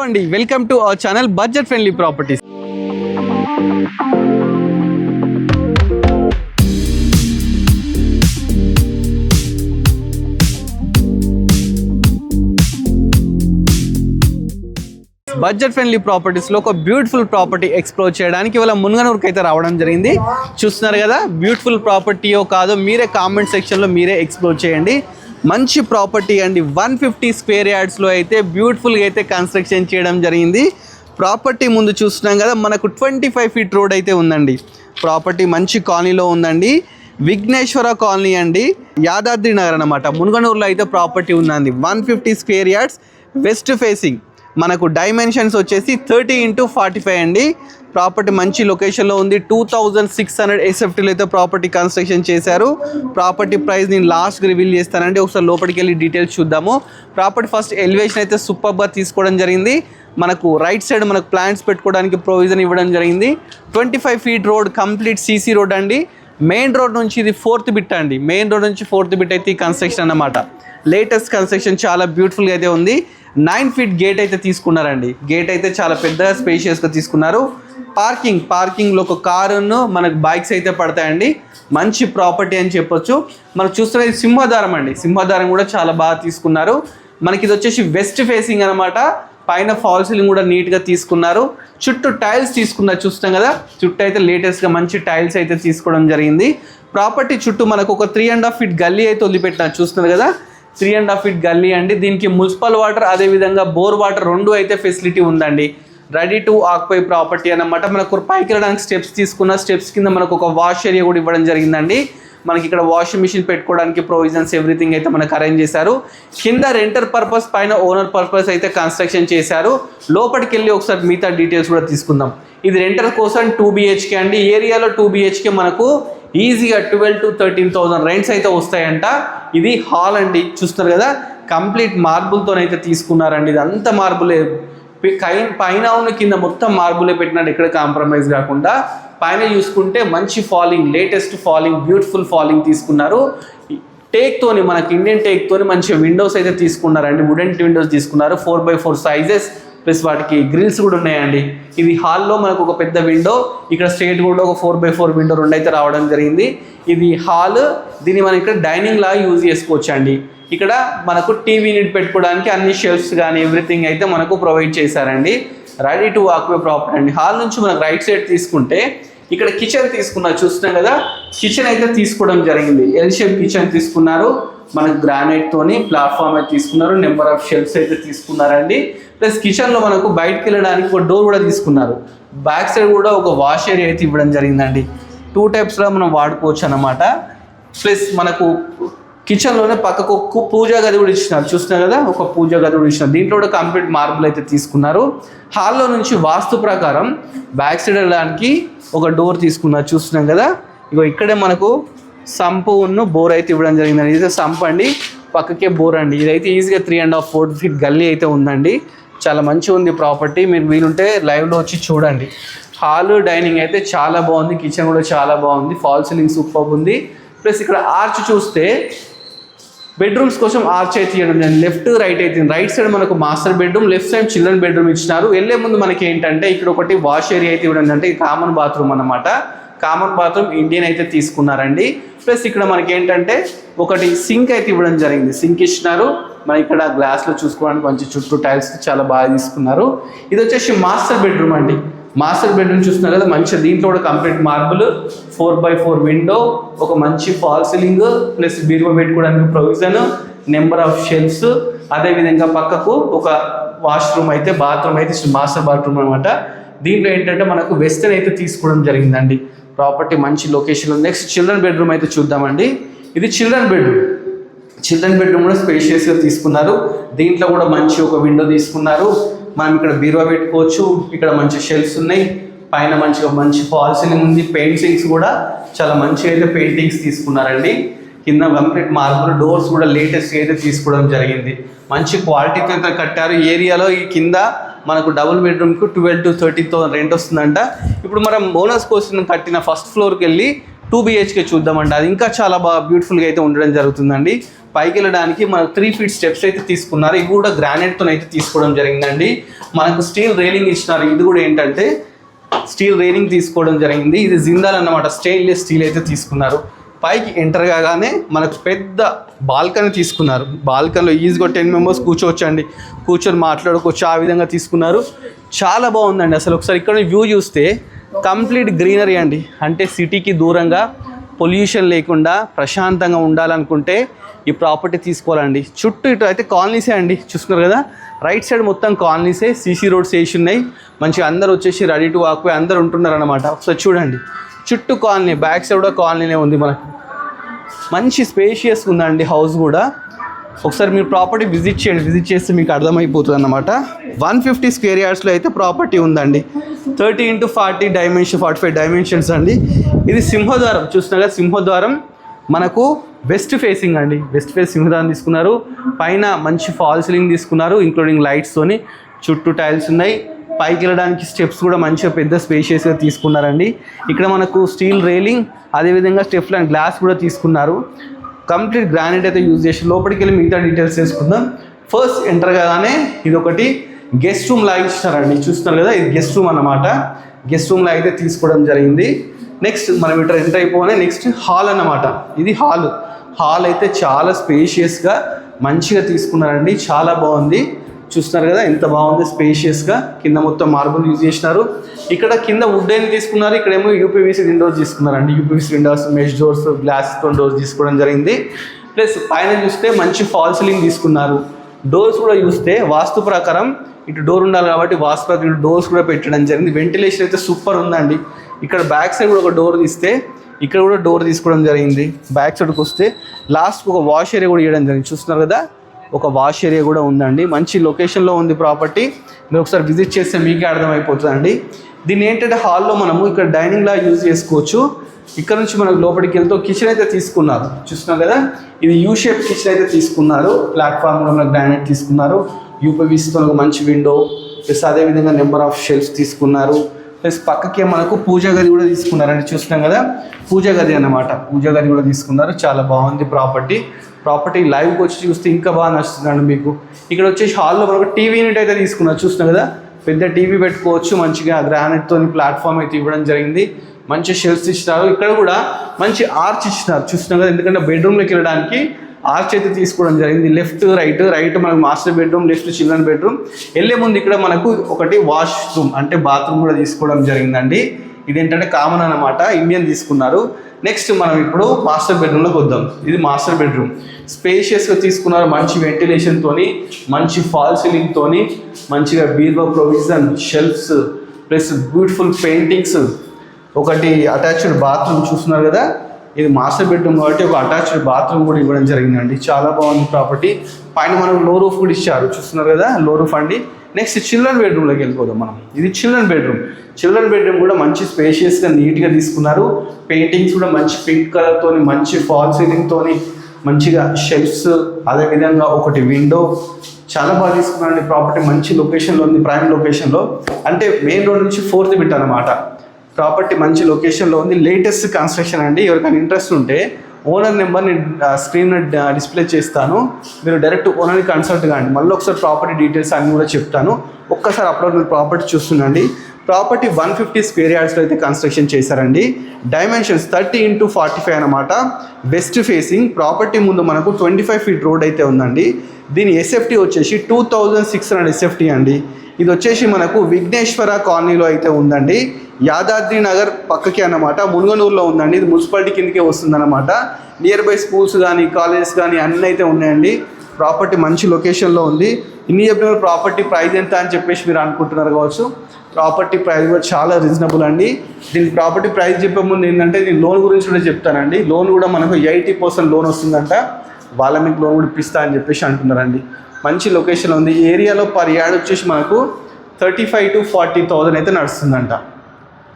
అండి, welcome to our channel budget friendly properties. Budget friendly ప్రాపర్టీస్లో ఒక బ్యూటిఫుల్ ప్రాపర్టీ ఎక్స్ప్లోర్ చేయడానికి ఇవాళ మున్గనూరుకి అయితే రావడం జరిగింది. చూస్తున్నారు కదా, బ్యూటిఫుల్ ప్రాపర్టీయో కాదో మీరే కామెంట్ సెక్షన్లో మీరే ఎక్స్ప్లోర్ చేయండి. మంచి ప్రాపర్టీ అండి, 150 స్క్వేర్ యార్డ్స్లో అయితే బ్యూటిఫుల్గా అయితే కన్స్ట్రక్షన్ చేయడం జరిగింది. ప్రాపర్టీ ముందు చూస్తున్నాం కదా, మనకు 25 ఫీట్ రోడ్ అయితే ఉందండి. ప్రాపర్టీ మంచి కాలనీలో ఉందండి, విఘ్నేశ్వర కాలనీ అండి, యాదాద్రి నగర్ అనమాట. మున్గనూరులో అయితే ప్రాపర్టీ ఉందండి. 150 స్క్వేర్ యార్డ్స్, వెస్ట్ ఫేసింగ్. మనకు డైమెన్షన్స్ వచ్చేసి 30x45 అండి. ప్రాపర్టీ మంచి లొకేషన్లో ఉంది. 2600 SFTలో అయితే ప్రాపర్టీ కన్స్ట్రక్షన్ చేశారు. ప్రాపర్టీ ప్రైస్ నేను లాస్ట్కి రివీల్ చేస్తానండి. ఒకసారి లోపలికి వెళ్ళి డీటెయిల్స్ చూద్దాము. ప్రాపర్టీ ఫస్ట్ ఎలివేషన్ అయితే సూపర్గా తీసుకోవడం జరిగింది. మనకు రైట్ సైడ్ మనకు ప్లాంట్స్ పెట్టుకోవడానికి ప్రొవిజన్ ఇవ్వడం జరిగింది. 25 feet road, complete CC road అండి. మెయిన్ రోడ్ నుంచి ఇది 4th బిట్ అండి. మెయిన్ రోడ్ నుంచి 4th బిట్ అయితే ఈ కన్స్ట్రక్షన్ అన్నమాట. లేటెస్ట్ కన్స్ట్రక్షన్, చాలా బ్యూటిఫుల్గా అయితే ఉంది. 9 ఫీట్ గేట్ అయితే తీసుకున్నారండి. గేట్ అయితే చాలా పెద్దగా స్పేషియస్గా తీసుకున్నారు. పార్కింగ్లో ఒక కారును మనకు బైక్స్ అయితే పడతాయండి. మంచి ప్రాపర్టీ అని చెప్పొచ్చు. మనం చూస్తున్నది సింహద్వారం అండి. సింహద్వారం కూడా చాలా బాగా తీసుకున్నారు. మనకి ఇది వచ్చేసి వెస్ట్ ఫేసింగ్ అనమాట. పైన ఫాల్ సీలింగ్ కూడా నీట్గా తీసుకున్నారు. చుట్టూ టైల్స్ తీసుకున్నారు, చూస్తాం కదా. చుట్టూ అయితే లేటెస్ట్గా మంచి టైల్స్ అయితే తీసుకోవడం జరిగింది. ప్రాపర్టీ చుట్టూ మనకు ఒక 3.5 ఫీట్ గల్లీ అయితే వదిలిపెట్టినారు, చూస్తున్నారు కదా. 3.5 ఫీట్ గల్లీ అండి. దీనికి మున్సిపల్ వాటర్, అదేవిధంగా బోర్ వాటర్ రెండు అయితే ఫెసిలిటీ ఉందండి. రెడీ టు ఆక్యుపై ప్రాపర్టీ అన్నమాట. మనకు పైకి వెళ్ళడానికి స్టెప్స్ తీసుకున్న, స్టెప్స్ కింద మనకు ఒక వాష్ ఏరియా కూడా ఇవ్వడం జరిగిందండి. మనకి ఇక్కడ వాషింగ్ మిషన్ పెట్టుకోవడానికి ప్రొవిజన్స్ ఎవ్రీథింగ్ అయితే మనకు అరేంజ్ చేశారు. కింద రెంటర్ పర్పస్, పైన ఓనర్ పర్పస్ అయితే కన్స్ట్రక్షన్ చేశారు. లోపలికి వెళ్ళి ఒకసారి మిగతా డీటెయిల్స్ కూడా తీసుకుందాం. ఇది రెంటర్ కోసం 2 BHK అండి. ఏరియాలో 2 BHK మనకు ఈజీగా 12,000 to 13,000 రెంట్స్ అయితే వస్తాయంట. ఇది హాల్ అండి, చూస్తున్నారు కదా. కంప్లీట్ మార్బుల్తోనైతే తీసుకున్నారండి. ఇది అంత మార్బులే, పైన ఉన్న కింద మొత్తం మార్బులే పెట్టినట్టు, ఎక్కడ కాంప్రమైజ్ కాకుండా. పైన చూసుకుంటే మంచి falling, latest falling, beautiful falling తీసుకున్నారు. టేక్తోని, మనకి ఇండియన్ టేక్తోని మంచి విండోస్ అయితే తీసుకున్నారండి. వుడెన్ విండోస్ తీసుకున్నారు. 4x4 సైజెస్, ప్లస్ వాటికి గ్రిల్స్ కూడా ఉన్నాయండి. ఇది హాల్లో మనకు ఒక పెద్ద విండో, ఇక్కడ స్ట్రేట్ కూడా ఒక 4x4 విండో రెండు అయితే రావడం జరిగింది. ఇది హాల్. దీన్ని మనం ఇక్కడ డైనింగ్ లాగా యూజ్ చేసుకోవచ్చు అండి. ఇక్కడ మనకు టీవీ యూనిట్ పెట్టుకోవడానికి అన్ని షెల్ఫ్స్ కానీ ఎవ్రీథింగ్ అయితే మనకు ప్రొవైడ్ చేశారండి. రెడీ టు ఆక్యుపై ప్రాపర్టీ అండి. హాల్ నుంచి మనకు రైట్ సైడ్ తీసుకుంటే ఇక్కడ కిచెన్ తీసుకున్నారు, చూస్తున్నాం కదా. కిచెన్ అయితే తీసుకోవడం జరిగింది. ఎల్ షేప్ కిచెన్ తీసుకున్నారు. మనకు గ్రానైట్ తోని ప్లాట్ఫామ్ అయితే తీసుకున్నారు. నెంబర్ ఆఫ్ షెల్ఫ్స్ అయితే తీసుకున్నారండి. ప్లస్ కిచెన్లో మనకు బయటకు వెళ్ళడానికి ఒక డోర్ కూడా తీసుకున్నారు. బ్యాక్ సైడ్ కూడా ఒక వాష్ ఏరియా అయితే ఇవ్వడం జరిగిందండి. 2 టైప్స్లో మనం వాడుకోవచ్చు అన్నమాట. ప్లస్ మనకు కిచెన్లోనే పక్కకు ఒక పూజా గది కూడా ఇచ్చినారు, చూస్తున్నారు కదా. ఒక పూజా గది కూడా ఇచ్చినారు. దీంట్లో కూడా కంప్లీట్ మార్బుల్ అయితే తీసుకున్నారు. హాల్లో నుంచి వాస్తు ప్రకారం బ్యాక్ సైడ్ వెళ్ళడానికి ఒక డోర్ తీసుకున్నారు, చూస్తున్నాం కదా. ఇగో ఇక్కడే మనకు సంపు ఉన్న బోర్ అయితే ఇవ్వడం జరిగిందండి. ఇదైతే సంప్ అండి, పక్కకే బోర్ అండి. ఇదైతే ఈజీగా 3.5-4 ఫీట్ గల్లీ అయితే ఉందండి. చాలా మంచిగా ఉంది ప్రాపర్టీ. మీరు వీలుంటే లైవ్లో వచ్చి చూడండి. హాల్, డైనింగ్ అయితే చాలా బాగుంది. కిచెన్ కూడా చాలా బాగుంది. ఫాల్ సీలింగ్ సూపర్ ఉంది. ప్లస్ ఇక్కడ ఆర్చ్ చూస్తే బెడ్రూమ్స్ కోసం ఆర్చ్ అయితే ఇవ్వడం జరిగింది. లెఫ్ట్ రైట్ అయితే, రైట్ సైడ్ మనకు master bedroom, left side children bedroom ఇచ్చినారు. వెళ్ళే ముందు మనకి ఏంటంటే ఇక్కడ ఒకటి వాష్ ఏరియా అయితే ఇవ్వడం, అంటే ఇది కామన్ బాత్రూమ్ అన్నమాట. కామన్ బాత్రూమ్ ఇండియన్ అయితే తీసుకున్నారండి. ప్లస్ ఇక్కడ మనకి ఏంటంటే ఒకటి సింక్ అయితే ఇవ్వడం జరిగింది. సింక్ ఇచ్చినారు. మన ఇక్కడ గ్లాస్లో చూసుకోవడానికి మంచి చుట్టూ టైల్స్ చాలా బాగా తీసుకున్నారు. ఇది వచ్చేసి మాస్టర్ బెడ్రూమ్ అండి. మాస్టర్ బెడ్రూమ్ చూస్తున్నారు కదా, మంచిగా. దీంట్లో కూడా కంప్లీట్ మార్బుల్, 4x4 విండో, ఒక మంచి ఫాల్ సీలింగ్, ప్లస్ బీరువా పెట్టుకోవడానికి ప్రొవిజన్, నెంబర్ ఆఫ్ షెల్ఫ్స్. అదేవిధంగా పక్కకు ఒక వాష్రూమ్ అయితే, బాత్రూమ్ అయితే మాస్టర్ బాత్రూమ్ అనమాట. దీంట్లో ఏంటంటే మనకు వెస్టర్న్ అయితే తీసుకోవడం జరిగిందండి. ప్రాపర్టీ మంచి లొకేషన్లో. నెక్స్ట్ చిల్డ్రన్ బెడ్రూమ్ అయితే చూద్దామండి. ఇది చిల్డ్రన్ బెడ్రూమ్. చిల్డ్రన్ బెడ్రూమ్ కూడా స్పేషియస్గా తీసుకున్నారు. దీంట్లో కూడా మంచి ఒక విండో తీసుకున్నారు. మనం ఇక్కడ బీరువా పెట్టుకోవచ్చు. ఇక్కడ మంచి షెల్ఫ్స్ ఉన్నాయి. పైన మంచి ఫాల్ సీలింగ్ ఉంది. పెయింటింగ్స్ కూడా చాలా మంచిగా అయితే పెయింటింగ్స్ తీసుకున్నారండి. కింద కంప్లీట్ మార్బుల్, డోర్స్ కూడా లేటెస్ట్ అయితే తీసుకోవడం జరిగింది. మంచి క్వాలిటీతో అయితే కట్టారు. ఏరియాలో ఈ కింద మనకు డబుల్ బెడ్రూమ్కు 12,000 to 13,000 రెంట్ వస్తుందంట. ఇప్పుడు మనం ఓనర్స్ కోసం కట్టిన ఫస్ట్ ఫ్లోర్కి వెళ్ళి 2 BHK చూద్దామండి. అది ఇంకా చాలా బాగా బ్యూటిఫుల్గా అయితే ఉండడం జరుగుతుందండి. పైకి వెళ్ళడానికి మనకు 3 feet స్టెప్స్ అయితే తీసుకున్నారు. ఇవి కూడా గ్రానైట్తో అయితే తీసుకోవడం జరిగిందండి. మనకు స్టీల్ రైలింగ్ ఇచ్చినారు. ఇది కూడా ఏంటంటే స్టీల్ రైలింగ్ తీసుకోవడం జరిగింది. ఇది జిందాల్ అన్నమాట, స్టెయిన్లెస్ స్టీల్ అయితే తీసుకున్నారు. పైకి ఎంటర్ కాగానే మనకు పెద్ద బాల్కనీ తీసుకున్నారు. బాల్కనీలో ఈజీగా 10 members కూర్చోవచ్చండి, కూర్చొని మాట్లాడుకోవచ్చు. ఆ విధంగా తీసుకున్నారు. చాలా బాగుందండి. అసలు ఒకసారి ఇక్కడ వ్యూ చూస్తే కంప్లీట్ గ్రీనరీ అండి. అంటే సిటీకి దూరంగా పొల్యూషన్ లేకుండా ప్రశాంతంగా ఉండాలనుకుంటే ఈ ప్రాపర్టీ తీసుకోవాలండి. చుట్టూ ఇటు అయితే కాలనీసే అండి, చూస్తున్నారు కదా. రైట్ సైడ్ మొత్తం కాలనీసే, సీసీ రోడ్స్ వేసి ఉన్నాయి. మంచిగా అందరూ వచ్చేసి రెడీ టు వాక్ అందరు ఉంటున్నారు అనమాట. ఒకసారి చూడండి, చుట్టూ కాలనీ, బ్యాక్ సైడ్ కూడా కాలనీనే ఉంది. మనకు మంచి స్పేషియస్ ఉందండి హౌస్ కూడా. ఒకసారి మీరు ప్రాపర్టీ విజిట్ చేయండి, విజిట్ చేస్తే మీకు అర్థమైపోతుంది అన్నమాట. 150 square yardsలో అయితే ప్రాపర్టీ ఉందండి. 30 x 40 డైమెన్షన్, 45 డైమెన్షన్స్ అండి. ఇది సింహద్వారం, చూస్తున్నా కదా. సింహద్వారం మనకు వెస్ట్ ఫేసింగ్ అండి. వెస్ట్ ఫేస్ సింహద్వారం తీసుకున్నారు. పైన మంచి ఫాల్ సీలింగ్ తీసుకున్నారు, ఇంక్లూడింగ్ లైట్స్తోని. చుట్టూ టైల్స్ ఉన్నాయి. పైకి వెళ్ళడానికి స్టెప్స్ కూడా మంచిగా పెద్ద స్పేషియస్గా తీసుకున్నారండి. ఇక్కడ మనకు స్టీల్ రైలింగ్, అదేవిధంగా స్టెప్స్ అండ్ గ్లాస్ కూడా తీసుకున్నారు. కంప్లీట్ గ్రానైట్ అయితే యూజ్ చేసి లోపలికి వెళ్ళి మిగతా డీటెయిల్స్ చేసుకుందాం. ఫస్ట్ ఎంటర్ కాగానే ఇది ఒకటి గెస్ట్ రూమ్ లాగా ఇస్తారండి, చూస్తున్నారు కదా. ఇది గెస్ట్ రూమ్ అన్నమాట. గెస్ట్ రూమ్ లాగా అయితే తీసుకోవడం జరిగింది. నెక్స్ట్ మనం ఇట్లా ఎంటర్ అయిపోగానే నెక్స్ట్ హాల్ అన్నమాట. ఇది హాల్ అయితే చాలా స్పేషియస్గా మంచిగా తీసుకున్నారండి. చాలా బాగుంది, చూస్తున్నారు కదా ఎంత బాగుంది స్పేషియస్గా. కింద మొత్తం మార్బుల్ యూజ్ చేసినారు. ఇక్కడ కింద వుడ్ అని తీసుకున్నారు. ఇక్కడేమో యూపీవీసీ విండోస్ తీసుకున్నారండి. యూపీవీసీ విండోస్, మెష్ డోర్స్, గ్లాస్తో డోర్స్ తీసుకోవడం జరిగింది. ప్లస్ పైన చూస్తే మంచి ఫాల్ సీలింగ్ తీసుకున్నారు. డోర్స్ కూడా చూస్తే వాస్తు ప్రకారం ఇటు డోర్ ఉండాలి కాబట్టి వాస్తు ప్రకారం ఇటు డోర్స్ కూడా పెట్టడం జరిగింది. వెంటిలేషన్ అయితే సూపర్ ఉందండి. ఇక్కడ బ్యాక్ సైడ్ కూడా ఒక డోర్ తీస్తే ఇక్కడ కూడా డోర్ తీసుకోవడం జరిగింది. బ్యాక్ సైడ్కి వస్తే లాస్ట్కి ఒక వాష్ ఏరియా కూడా ఇవ్వడం జరిగింది, చూస్తున్నారు కదా. ఒక వాష్ ఏరియా కూడా ఉందండి. మంచి లొకేషన్లో ఉంది ప్రాపర్టీ. మీరు ఒకసారి విజిట్ చేస్తే మీకే అర్థమైపోతుందండి. దీన్ని ఏంటంటే హాల్లో మనము ఇక్కడ డైనింగ్లా యూజ్ చేసుకోవచ్చు. ఇక్కడ నుంచి మనకు లోపలికి వెళ్తూ కిచెన్ అయితే తీసుకున్నారు, చూస్తున్నారు కదా. ఇది యూ షేప్ కిచెన్ అయితే తీసుకున్నారు. ప్లాట్ఫామ్ కూడా మనకు గ్రానైట్ తీసుకున్నారు. యూపీవీసీతో మంచి విండో, ప్లస్ అదేవిధంగా నెంబర్ ఆఫ్ షెల్ఫ్స్ తీసుకున్నారు. ప్లస్ పక్కకే మనకు పూజా గది కూడా తీసుకున్నారండి, చూస్తున్నాం కదా. పూజా గది అన్నమాట, పూజా గది కూడా తీసుకున్నారు. చాలా బాగుంది ప్రాపర్టీ లైవ్కి వచ్చి చూస్తే ఇంకా బాగా నచ్చుతుందండి మీకు. ఇక్కడ వచ్చేసి హాల్లో మనకు టీవీ యూనిట్ అయితే తీసుకున్నారు, చూస్తున్నాం కదా. పెద్ద టీవీ పెట్టుకోవచ్చు. మంచిగా గ్రానైట్తో ప్లాట్ఫామ్ అయితే ఇవ్వడం జరిగింది. మంచి షెల్ఫ్స్ ఇచ్చినారు. ఇక్కడ కూడా మంచి ఆర్చ్ ఇచ్చినారు, చూస్తున్నాం కదా. ఎందుకంటే బెడ్రూమ్లోకి వెళ్ళడానికి ఆర్చ్ అయితే తీసుకోవడం జరిగింది. లెఫ్ట్ రైట్ మనకు master bedroom, left children bedroom. వెళ్ళే ముందు ఇక్కడ మనకు ఒకటి వాష్రూమ్ అంటే బాత్రూమ్ కూడా తీసుకోవడం జరిగిందండి. ఇదేంటంటే కామన్ అన్నమాట, ఇండియన్ తీసుకున్నారు. నెక్స్ట్ మనం ఇప్పుడు మాస్టర్ బెడ్రూమ్లోకి వద్దాం. ఇది మాస్టర్ బెడ్రూమ్, స్పేషియస్గా తీసుకున్నారు. మంచి వెంటిలేషన్తోని, మంచి ఫాల్ సీలింగ్తోని, మంచిగా బీర్వా provision, shelves, plus beautiful paintings, ఒకటి అటాచ్డ్ బాత్రూమ్, చూస్తున్నారు కదా. ఇది మాస్టర్ బెడ్రూమ్ కాబట్టి ఒక అటాచ్డ్ బాత్రూమ్ కూడా ఇవ్వడం జరిగిందండి. చాలా బాగుంది ప్రాపర్టీ. పైన మనం లో రూఫ్ కూడా ఇచ్చారు, చూస్తున్నారు కదా, లో రూఫ్ అండి. నెక్స్ట్ చిల్డ్రన్ బెడ్రూమ్లోకి వెళ్ళిపోదాం మనం. ఇది చిల్డ్రన్ బెడ్రూమ్ కూడా మంచి స్పేషియస్గా నీట్గా తీసుకున్నారు. పెయింటింగ్స్ కూడా మంచి పింక్ కలర్తో, మంచి ఫాల్ సీలింగ్తో, మంచిగా షెల్ఫ్స్, అదేవిధంగా ఒకటి విండో. చాలా బాగా తీసుకున్నారండి ప్రాపర్టీ. మంచి లొకేషన్లో ఉంది, ప్రైమ్ లొకేషన్లో. అంటే మెయిన్ రోడ్ నుంచి 4th బిట్ అనమాట. ప్రాపర్టీ మంచి లొకేషన్లో ఉంది. లేటెస్ట్ కన్స్ట్రక్షన్ అండి. ఎవరికైనా ఇంట్రెస్ట్ ఉంటే ఓనర్ నెంబర్ని స్క్రీన్ డిస్ప్లే చేస్తాను. మీరు డైరెక్ట్ ఓనర్ని కన్సల్ట్ కాండి. మళ్ళీ ఒకసారి ప్రాపర్టీ డీటెయిల్స్ అన్నీ కూడా చెప్తాను. ఒక్కసారి అప్లోడ్ మీరు ప్రాపర్టీ చూస్తుండండి. ప్రాపర్టీ 150 square yardsలో అయితే కన్స్ట్రక్షన్ చేశారండి. డైమెన్షన్స్ 30 x 45 అనమాట. West facing. ప్రాపర్టీ ముందు మనకు 25 feet రోడ్ అయితే ఉందండి. దీని ఎస్ఎఫ్టీ వచ్చేసి 2600 ఎస్ఎఫ్టీ అండి. ఇది వచ్చేసి మనకు విఘ్నేశ్వర కాలనీలో అయితే ఉందండి. యాదాద్రి నగర్ పక్కకి అన్నమాట, మునుగనూరులో ఉందండి. ఇది మున్సిపాలిటీ కిందకే వస్తుందన్నమాట. నియర్ బై స్కూల్స్ కానీ కాలేజెస్ కానీ అన్నీ అయితే ఉన్నాయండి. ప్రాపర్టీ మంచి లొకేషన్లో ఉంది. ఇన్ని చెప్పిన ప్రాపర్టీ ప్రైస్ ఎంత అని చెప్పేసి మీరు అనుకుంటున్నారు కావచ్చు. ప్రాపర్టీ ప్రైస్ కూడా చాలా రీజనబుల్ అండి. దీనికి ప్రాపర్టీ ప్రైస్ చెప్పే ముందు ఏంటంటే నేను లోన్ గురించి కూడా చెప్తానండి. లోన్ కూడా మనకు 80% లోన్ వస్తుందంట. వాళ్ళ మీకు లోన్ కూడా ఇప్పిస్తా అని చెప్పేసి అంటున్నారండి. మంచి లొకేషన్ ఉంది. ఏరియాలో పర్ యార్డ్ వచ్చేసి మనకు 35,000 to 40,000 అయితే నడుస్తుందంట.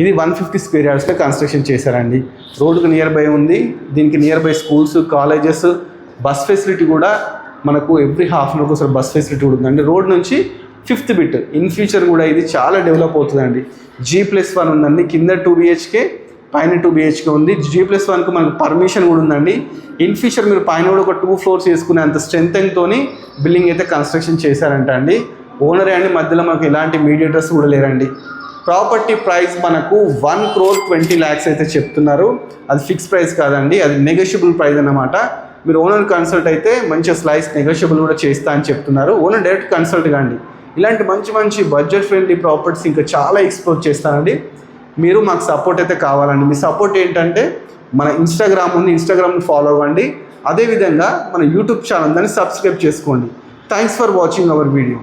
ఇది 150 square yardsలో కన్స్ట్రక్షన్ చేశారండి. రోడ్డుకు నియర్ బై ఉంది. దీనికి near by schools, colleges, bus facility కూడా మనకు ఎవ్రీ హాఫ్ అన్ అవర్కి ఒకసారి బస్ ఫెసిలిటీ కూడా ఉందండి. రోడ్ నుంచి 5th బిట్. ఇన్ ఫ్యూచర్ కూడా ఇది చాలా డెవలప్ అవుతుందండి. G+1 ఉందండి. కింద 2 BHK, పైన 2 BHK ఉంది. G+1కు మనకు పర్మిషన్ కూడా ఉందండి. ఇన్ ఫ్యూచర్ మీరు పైన కూడా ఒక 2 floors వేసుకునే అంత స్ట్రెంగ్తోని బిల్డింగ్ అయితే కన్స్ట్రక్షన్ చేశారంట అండి. ఓనరే అండి, మధ్యలో మనకు ఎలాంటి మీడియేటర్స్ కూడా లేరండి. ప్రాపర్టీ ప్రైస్ మనకు 1,20,00,000 అయితే చెప్తున్నారు. అది ఫిక్స్ ప్రైస్ కాదండి, అది నెగోషియబుల్ ప్రైస్ అన్నమాట. మీరు ఓనర్ కన్సల్ట్ అయితే మంచిగా స్లైస్ నెగోషియబుల్ కూడా చేస్తా అని చెప్తున్నారు. ఓనర్ డైరెక్ట్ కన్సల్ట్ కాండి. ఇలాంటి మంచి బడ్జెట్ ఫ్రెండ్లీ ప్రాపర్టీస్ ఇంకా చాలా ఎక్స్ప్లోర్ చేస్తానండి. మీరు మాకు సపోర్ట్ అయితే కావాలండి. మీ సపోర్ట్ ఏంటంటే మన ఇన్స్టాగ్రామ్ ఉంది, ఇన్స్టాగ్రామ్ని ఫాలో అవ్వండి. అదేవిధంగా మన యూట్యూబ్ ఛానల్ దాన్ని సబ్స్క్రైబ్ చేసుకోండి. Thanks for watching our video.